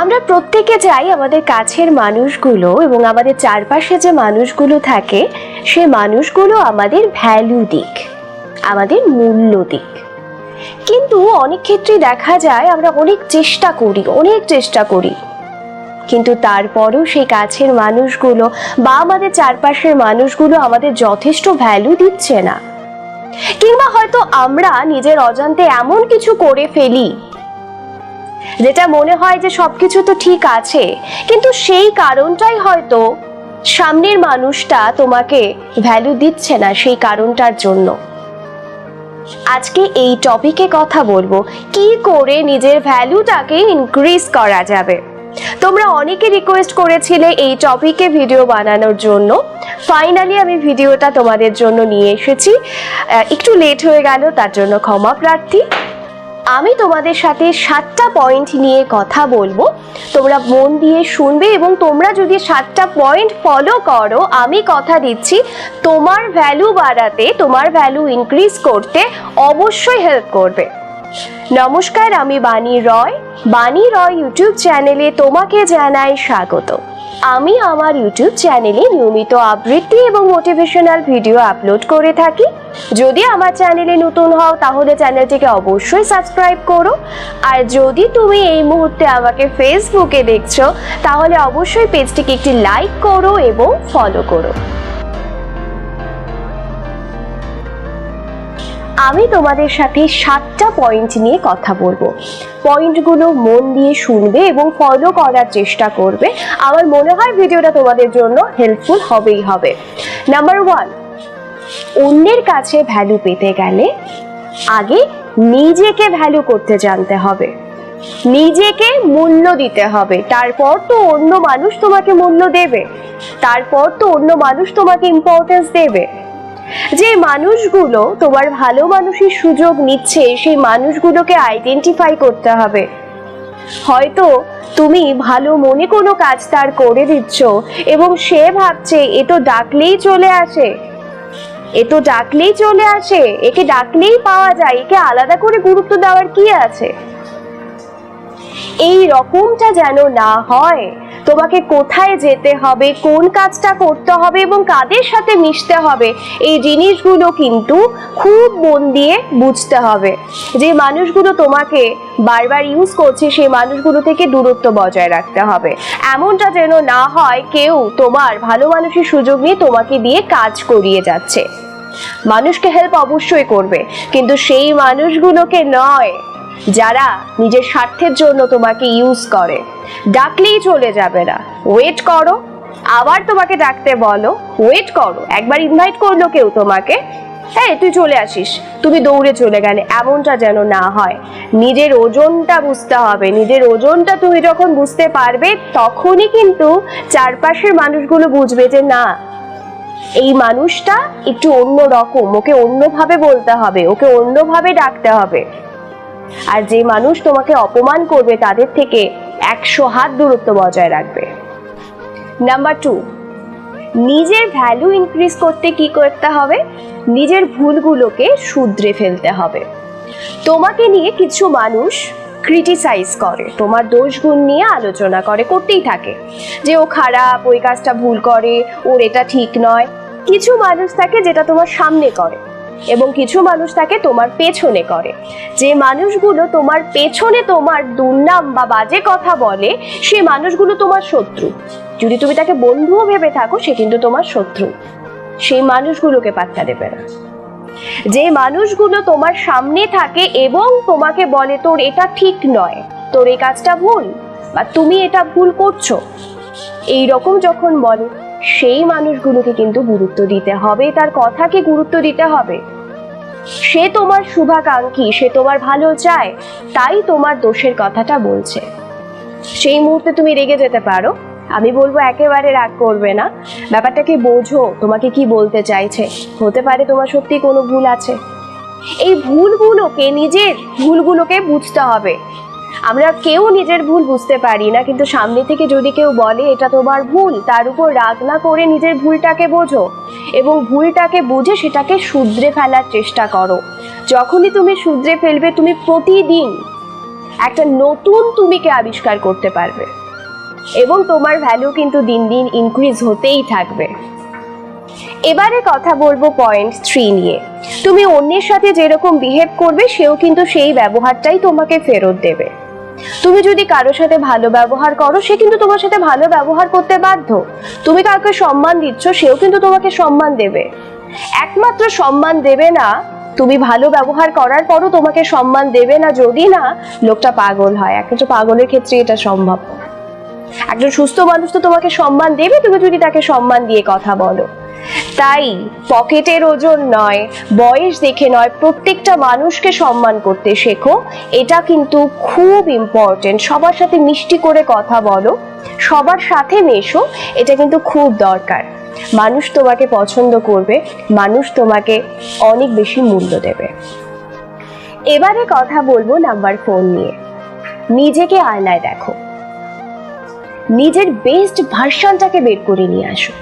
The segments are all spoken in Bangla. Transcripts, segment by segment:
আমরা প্রত্যেকে চাই আমাদের কাছের মানুষগুলো এবং আমাদের চারপাশে যে মানুষগুলো থাকে সে মানুষগুলো আমাদের ভ্যালু দিক, আমাদের মূল্য দিক। কিন্তু অনেক ক্ষেত্রে দেখা যায় আমরা অনেক চেষ্টা করি কিন্তু তারপরও সেই কাছের মানুষগুলো বা আমাদের চারপাশের মানুষগুলো আমাদের যথেষ্ট ভ্যালু দিচ্ছে না, কিংবা হয়তো আমরা নিজের অজান্তে এমন কিছু করে ফেলি যেটা মনে হয় যে সবকিছু তো ঠিক আছে, কিন্তু সেই কারণটাই হয়তো সামনের মানুষটা তোমাকে ভ্যালু দিচ্ছে না সেই কারণটার জন্য। আজকে এই টপিকে কথা বলবো কি করে নিজের ভ্যালুটাকে ইনক্রিজ করা যাবে। তোমরা অনেকে রিকোয়েস্ট করেছিলে এই টপিকে ভিডিও বানানোর জন্য। ফাইনালি আমি ভিডিওটা তোমাদের জন্য নিয়ে এসেছি। একটু লেট হয়ে গেল, তার জন্য ক্ষমা প্রার্থী। আমি তোমাদের সাথে 7টা পয়েন্ট নিয়ে কথা বলবো, তোমরা মন দিয়ে শুনবে এবং তোমরা যদি 7টা পয়েন্ট ফলো করো আমি কথা দিচ্ছি তোমার ভ্যালু বাড়াতে, তোমার ভ্যালু ইনক্রিজ করতে অবশ্যই হেল্প করবে। নমস্কার, আমি বাণী রয় ইউটিউব চ্যানেলে তোমাকে জানাই স্বাগত। আমি আমার ইউটিউব চ্যানেলে নিয়মিত আবৃত্তি এবং মোটিভেশনাল ভিডিও আপলোড করে থাকি। যদি আমার চ্যানেলে নতুন হও তাহলে চ্যানেলটিকে অবশ্যই সাবস্ক্রাইব করো, আর যদি তুমি এই মুহূর্তে আমাকে ফেসবুকে দেখছো তাহলে অবশ্যই পেজটিকে একটি লাইক করো এবং ফলো করো। আমি তোমাদের সাথে 7টা পয়েন্ট নিয়ে কথা বলবো। পয়েন্টগুলো মন দিয়ে শুনবে এবং ফলো করার চেষ্টা করবে। আমার মনে হয় ভিডিওটা তোমাদের জন্য হেল্পফুল হবেই হবে। নাম্বার 1, অন্যের কাছে ভ্যালু পেতে গেলে আগে নিজেকে ভ্যালু করতে জানতে হবে, নিজেকে মূল্য দিতে হবে। তারপর তো অন্য মানুষ তোমাকে মূল্য দেবে, তারপর তো অন্য মানুষ তোমাকে ইম্পর্টেন্স দেবে। যে মানুষগুলো তোমার ভালো মানুষের সুযোগ নিচ্ছে সেই মানুষগুলোকে আইডেন্টিফাই করতে হবে। হয়তো তুমি ভালো মনে কোনো কাজ তার করে দিচ্ছ এবং সে ভাবছে এ তো ডাকলেই চলে আসে, একে ডাকলেই পাওয়া যায়, একে আলাদা করে গুরুত্ব দেওয়ার কি আছে। এই রকমটা যেন না হয়। তোমাকে কোথায় যেতে হবে, কোন কাজটা করতে হবে এবং কাদের সাথে মিশতে হবে এই জিনিসগুলো কিন্তু খুব মন দিয়ে বুঝতে হবে। যে মানুষগুলো তোমাকে বারবার ইউজ করছে সেই মানুষগুলো থেকে দূরত্ব বজায় রাখতে হবে। এমনটা যেন না হয় কেউ তোমার ভালো মানুষের সুযোগ নিয়ে তোমাকে দিয়ে কাজ করিয়ে যাচ্ছে। মানুষকে হেল্প অবশ্যই করবে, কিন্তু সেই মানুষগুলোকে নয় যারা নিজের স্বার্থের জন্য তোমাকে ইউজ করে। ডাকলেই চলে যাবে না, ওয়েট করো, আবার তোমাকে ডাকতে বলো, ওয়েট করো। একবার ইনভাইট করলো কেউ তোমাকে, এই তুই চলে আসিস, তুমি দৌড়ে চলে গেলে, এমনটা যেন না হয়। নিজের ওজনটা বুঝতে হবে। নিজের ওজনটা তুমি যখন বুঝতে পারবে তখনই কিন্তু চারপাশের মানুষগুলো বুঝবে যে না, এই মানুষটা একটু অন্য রকম, ওকে অন্যভাবে বলতে হবে, ওকে অন্যভাবে ডাকতে হবে। আর যে মানুষ তোমাকে অপমান করবে তাদের থেকে 100 হাত দূরত্ব বজায় রাখবে। নাম্বার 2, নিজের ভ্যালু ইনক্রিজ করতে কি করতে হবে? নিজের ভুলগুলোকে শুধরে ফেলতে হবে। তোমাকে নিয়ে কিছু মানুষ ক্রিটিসাইজ করে, তোমার দোষ গুণ নিয়ে আলোচনা করে, করতেই থাকে যে ও খারাপ, ওই কাজটা ভুল করে, ওর এটা ঠিক নয়। কিছু মানুষ থাকে যেটা তোমার সামনে করে এবং কিছু মানুষ থাকে তোমার পেছনে করে। যে মানুষগুলো তোমার পেছনে তোমার দুর্নাম বা বাজে কথা বলে সেই মানুষগুলো তোমার শত্রু। যদি তুমি তাকে বন্ধুও ভেবে থাকো সে কিন্তু তোমার শত্রু। সেই মানুষগুলোকে পাত্তা দেবে না। যে মানুষগুলো তোমার সামনে থাকে এবং তোমাকে বলে তোর এটা ঠিক নয়, তোর এই কাজটা ভুল, বা তুমি এটা ভুল করছো, এই রকম যখন বলে সেই মানুষগুলোকে কিন্তু গুরুত্ব দিতে হবে, তার কথাকে গুরুত্ব দিতে হবে। সে তোমার শুভাকাঙ্ক্ষী, সে তোমার ভালো চায়, তাই তোমার দোষের কথাটা বলছে। সেই মুহূর্তে তুমি রেগে যেতে পারো, আমি বলবো একেবারে রাগ করবে না, ব্যাপারটাকে বোঝো তোমাকে কি বলতে চাইছে। হতে পারে তোমার সত্যি কোনো ভুল আছে। এই ভুলগুলোকে, নিজের ভুলগুলোকে বুঝতে হবে। আমরা কেউ নিজের ভুল বুঝতে পারি না, কিন্তু সামনে থেকে যদি কেউ বলে এটা তোমার ভুল, তার উপর রাগ না করে নিজের ভুলটাকে বোঝো এবং ভুলটাকে বুঝে সেটাকে শুধরে ফেলার চেষ্টা করো। যখনই তুমি শুধরে ফেলবে, তুমি প্রতিদিন একটা নতুন তুমিকে আবিষ্কার করতে পারবে এবং তোমার ভ্যালু কিন্তু দিন দিন ইনক্রিজ হতেই থাকবে। এবারে কথা বলবো পয়েন্ট 3 নিয়ে। তুমি অন্যের সাথে যেরকম বিহেভ করবে সেও কিন্তু সেই ব্যবহারটাই তোমাকে ফেরত দেবে। তুমি যদি কারোর সাথে ভালো ব্যবহার করো সে কিন্তু তোমার সাথে ভালো ব্যবহার করতে বাধ্য। তুমি কাউকে সম্মান দিচ্ছ সেও কিন্তু তোমাকে সম্মান দেবে। একমাত্র সম্মান দেবে না তুমি ভালো ব্যবহার করার পরও তোমাকে সম্মান দেবে না যদি না লোকটা পাগল হয়। একমাত্র পাগলের ক্ষেত্রে এটা সম্ভব। একজন সুস্থ মানুষ তো তোমাকে সম্মান দেবে তুমি যদি তাকে সম্মান দিয়ে কথা বলো। তাই পকেটের ওজন নয়, বয়স দেখে নয়, প্রত্যেকটা মানুষকে সম্মান করতে শেখো। এটা কিন্তু খুব ইম্পর্টেন্ট। সবার সাথে মিষ্টি করে কথা বলো, সবার সাথে মেশো, এটা কিন্তু খুব দরকার। মানুষ তোমাকে পছন্দ করবে, মানুষ তোমাকে অনেক বেশি মূল্য দেবে। এবারে কথা বলবো নাম্বার 4 নিয়ে। নিজেকে আয়নায় দেখো, নিজের বেস্ট ভার্সনটাকে বের করে নিয়ে আসো।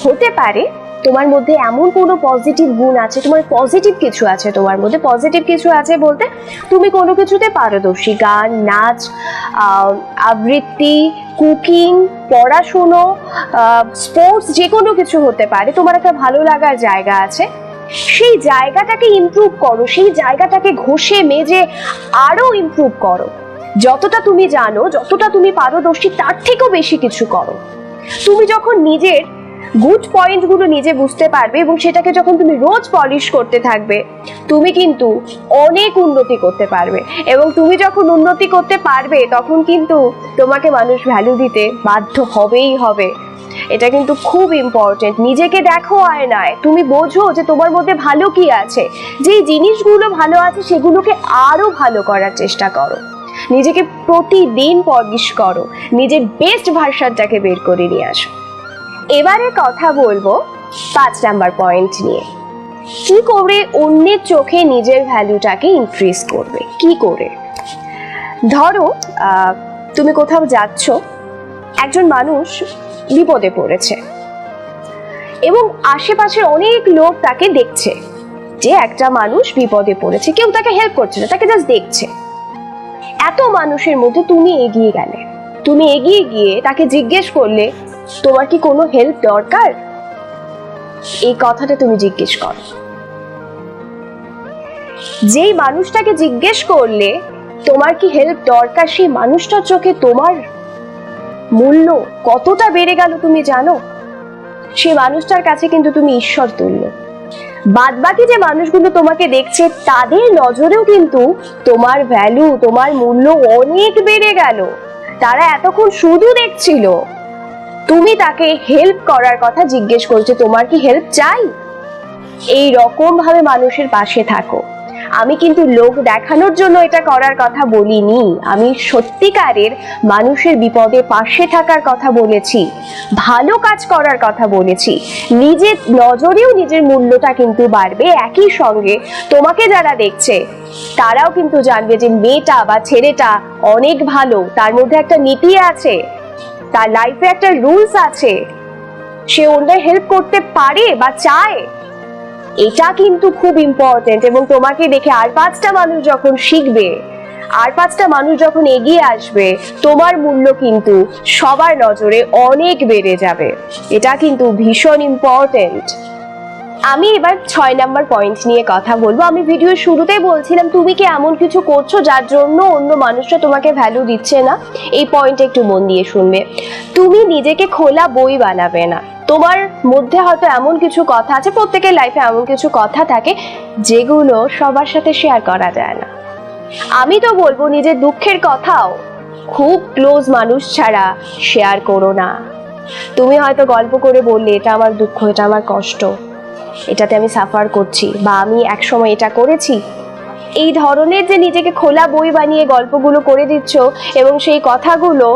হতে পারে তোমার মধ্যে এমন কোনো পজিটিভ গুণ আছে, তোমার পজিটিভ কিছু আছে, তোমার মধ্যে পজিটিভ কিছু আছে বলতে তুমি কোনো কিছুতে পারদর্শী, গান, নাচ, আবৃত্তি, কুকিং, পড়াশুনো, স্পোর্টস, যে কোনো কিছু হতে পারে। তোমার একটা ভালো লাগার জায়গা আছে, সেই জায়গাটাকে ইমপ্রুভ করো, সেই জায়গাটাকে ঘষে মেজে আরো ইমপ্রুভ করো। যতটা তুমি জানো, যতটা তুমি পারদর্শী তার থেকেও বেশি কিছু করো। তুমি যখন নিজের গুড পয়েন্টগুলো নিজে বুঝতে পারবে এবং সেটাকে যখন তুমি রোজ পলিশ করতে থাকবে তুমি কিন্তু অনেক উন্নতি করতে পারবে। এবং তুমি যখন উন্নতি করতে পারবে তখন কিন্তু তোমাকে মানুষ ভ্যালু দিতে বাধ্য হবেই হবে। এটা কিন্তু খুব ইম্পর্টেন্ট। নিজেকে দেখো আয়নায়, তুমি বোঝো যে তোমার মধ্যে ভালো কি আছে, যেই জিনিসগুলো ভালো আছে সেগুলোকে আরো ভালো করার চেষ্টা করো। নিজেকে প্রতিদিন পলিশ করো, নিজের বেস্ট ভার্সনটাকে বের করে নিয়ে আসো। এবারে কথা বলবো 5 নাম্বার পয়েন্ট নিয়ে। কি করে অন্যের চোখে নিজের ভ্যালুটাকে ইনক্রিজ করবে? কি করে? ধরো তুমি কোথাও যাচ্ছ, একজন মানুষ বিপদে পড়েছে এবং আশেপাশের অনেক লোক তাকে দেখছে যে একটা মানুষ বিপদে পড়েছে, কেউ তাকে হেল্প করছে না, তাকে জাস্ট দেখছে। এত মানুষের মধ্যে তুমি এগিয়ে গেলে, তুমি এগিয়ে গিয়ে তাকে জিজ্ঞেস করলে তোমার কি কোনো হেল্প দরকার? এই কথাটা তুমি জিজ্ঞেস করো। যেই মানুষটাকে জিজ্ঞেস করলে তোমার কি হেল্প দরকার, সেই মানুষটার চোখে তোমার মূল্য কতটা বেড়ে গেল তুমি জানো? সেই মানুষটার কাছে কিন্তু তুমি ঈশ্বর তুল্য। বাদবাকি যে মানুষগুলো তোমাকে দেখছে তাদের নজরেও কিন্তু তোমার ভ্যালু, তোমার মূল্য অনেক বেড়ে গেল। তারা এতক্ষণ শুধু দেখছিল, তুমি তাকে হেল্প করার কথা জিজ্ঞেস করছো, তোমার কি হেল্প চাই? এই রকম ভাবে মানুষের পাশে থাকো। আমি কিন্তু লোক দেখানোর জন্য এটা করার কথা বলিনি, আমি সত্যিকারের মানুষের বিপদে পাশে থাকার কথা বলেছি, ভালো কাজ করার কথা বলেছি। নিজের নজরেও নিজের মূল্যটা কিন্তু বাড়বে। একই সঙ্গে তোমাকে যারা দেখছে তারাও কিন্তু জানবে যে মেয়েটা বা ছেলেটা অনেক ভালো, তার মধ্যে একটা নীতি আছে, তার লাইফে একটা রুলস আছে, সে অন্যের হেল্প করতে পারে বা চায়। এটা কিন্তু খুব ইম্পর্টেন্ট। এবং তোমাকে দেখে আর 5টা মানুষ যখন শিখবে, আর 5টা মানুষ যখন এগিয়ে আসবে, তোমার মূল্য কিন্তু সবার নজরে অনেক বেড়ে যাবে। এটা কিন্তু ভীষণ ইম্পর্টেন্ট। আমি এবার 6 নাম্বার পয়েন্ট নিয়ে কথা বলবো। আমি ভিডিওর শুরুতেই বলছিলাম তুমি কি এমন কিছু করছো যার জন্য অন্য মানুষরা তোমাকে ভ্যালু দিচ্ছে না? এই পয়েন্টে একটু মন দিয়ে শুনবে। তুমি নিজেকে খোলা বই বানাবে না। তোমার মধ্যে হয়তো এমন কিছু কথা আছে, প্রত্যেকের লাইফে এমন কিছু কথা থাকে যেগুলো সবার সাথে শেয়ার করা যায় না। আমি তো বলবো নিজের দুঃখের কথাও খুব ক্লোজ মানুষ ছাড়া শেয়ার করো না। তুমি হয়তো গল্প করে বললে এটা আমার দুঃখ, এটা আমার কষ্ট, এটাতে আমি সাফার করছি, বা আমি একসময় এটা করেছি। এই ধরনের যে নিজেকে খোলা বই বানিয়ে গল্পগুলো করে দিচ্ছ এবং সেই কথাগুলো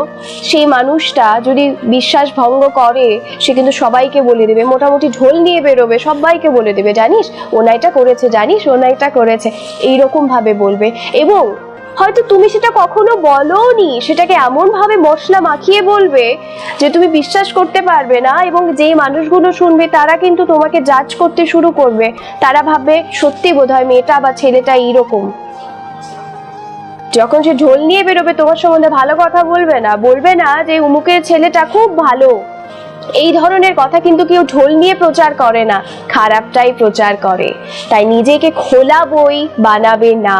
সেই মানুষটা যদি বিশ্বাস ভঙ্গ করে সে কিন্তু সবাইকে বলে দেবে, মোটামুটি ঢোল নিয়ে বেরোবে, সবাইকে বলে দেবে জানিস ওনা এটা করেছে, জানিস ওনা এটা করেছে, এইরকম ভাবে বলবে। এবং হয়তো তুমি সেটা কখনো বলোনি, সেটাকে এমন ভাবে মশলা মাখিয়ে বলবে যে তুমি বিশ্বাস করতে পারবে না। এবং যেই মানুষগুলো শুনবে তারা কিন্তু তোমাকে জাজ করতে শুরু করবে, তারা ভাববে সত্যি বোধহয় মেয়েটা বা ছেলেটা এইরকম। যখন সে ঢোল নিয়ে বেরোবে তোমার সম্বন্ধে ভালো কথা বলবে না যে উমুকের ছেলেটা খুব ভালো। এই ধরনের কথা কিন্তু কেউ ঢোল নিয়ে প্রচার করে না, খারাপটাই প্রচার করে। তাই নিজেকে খোলা বই বানাবে না,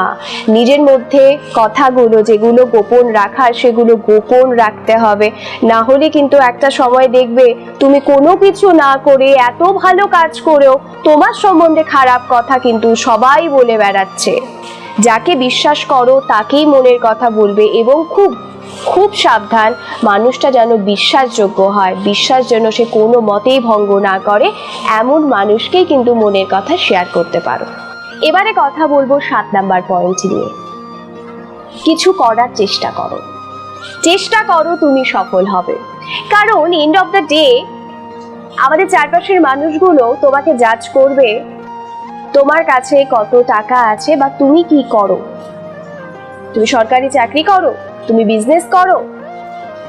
নিজের মধ্যে কথাগুলো যেগুলো গোপন রাখার সেগুলো গোপন রাখতে হবে। না হলে কিন্তু একটা সময় দেখবে তুমি কোনো কিছু না করে এত ভালো কাজ করেও তোমার সম্বন্ধে খারাপ কথা কিন্তু সবাই বলে বেড়াচ্ছে। যাকে বিশ্বাস করো তাকেই মনের কথা বলবে, এবং খুব খুব সাবধান, মানুষটা যেন বিশ্বাসযোগ্য হয়, বিশ্বাস যেন সে কোনো মতেই ভঙ্গ না করে, এমন মানুষকেই কিন্তু মনের কথা শেয়ার করতে পারো। এবারে কথা বলবো 7 নাম্বার পয়েন্ট নিয়ে। কিছু করার চেষ্টা করো, চেষ্টা করো, তুমি সফল হবে। কারণ এন্ড অফ দ্য ডে আমাদের চারপাশের মানুষগুলো তোমাকে জাজ করবে তোমার কাছে কত টাকা আছে বা তুমি কি করো। তুমি সরকারি চাকরি করো, তুমি বিজনেস করো,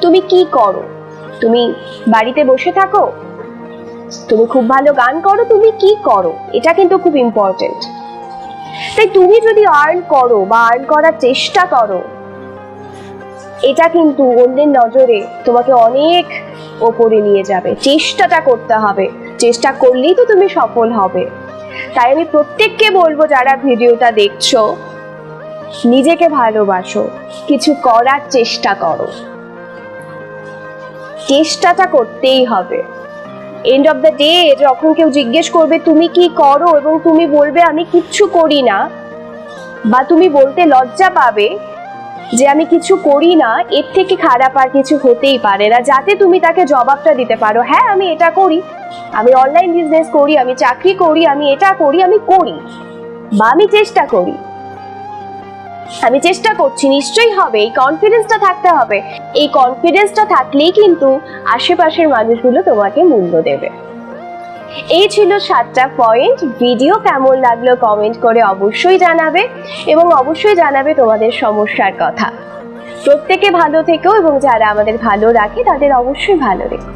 তুমি কি করো, তুমি বাড়িতে বসে থাকো, তুমি খুব ভালো গান করো, তুমি কি করো, এটা কিন্তু খুব ইম্পর্টেন্ট। তাই তুমি যদি আর্ন করো বা আর্ন করার চেষ্টা করো, এটা কিন্তু অন্যের নজরে তোমাকে অনেক ওপরে নিয়ে যাবে। চেষ্টাটা করতে হবে, চেষ্টা করলেই তো তুমি সফল হবে। তাই আমি প্রত্যেককে বলবো যারা ভিডিওটা দেখছো, নিজেকে ভালোবাসো, কিছু করার চেষ্টা করো, চেষ্টাটা করতেই হবে। এন্ড অফ দ্য ডে যখন কেউ জিজ্ঞেস করবে তুমি কি করো এবং তুমি বলবে আমি কিচ্ছু করি না, বা তুমি বলতে লজ্জা পাবে যে আমি কিছু করি না, এর থেকে খারাপ আর কিছু হতেই পারে না। যাতে তুমি তাকে জবাবটা দিতে পারো, হ্যাঁ আমি এটা করি, আমি অনলাইন বিজনেস করি, আমি চাকরি করি, আমি এটা করি, আমি করি, বা আমি চেষ্টা করি, আমি চেষ্টা করছি, নিশ্চয়ই হবে। এই কনফিডেন্সটা থাকতে হবে। এই কনফিডেন্সটা থাকলেই কিন্তু আশেপাশের মানুষগুলো তোমাকে মূল্য দেবে। এই ছিল 7টা পয়েন্ট। ভিডিও কেমন লাগলো কমেন্ট করে অবশ্যই জানাবে, এবং অবশ্যই জানাবে তোমাদের সমস্যার কথা। প্রত্যেকে ভালো থেকো, এবং যারা আমাদের ভালো রাখে তাদের অবশ্যই ভালো রেখো।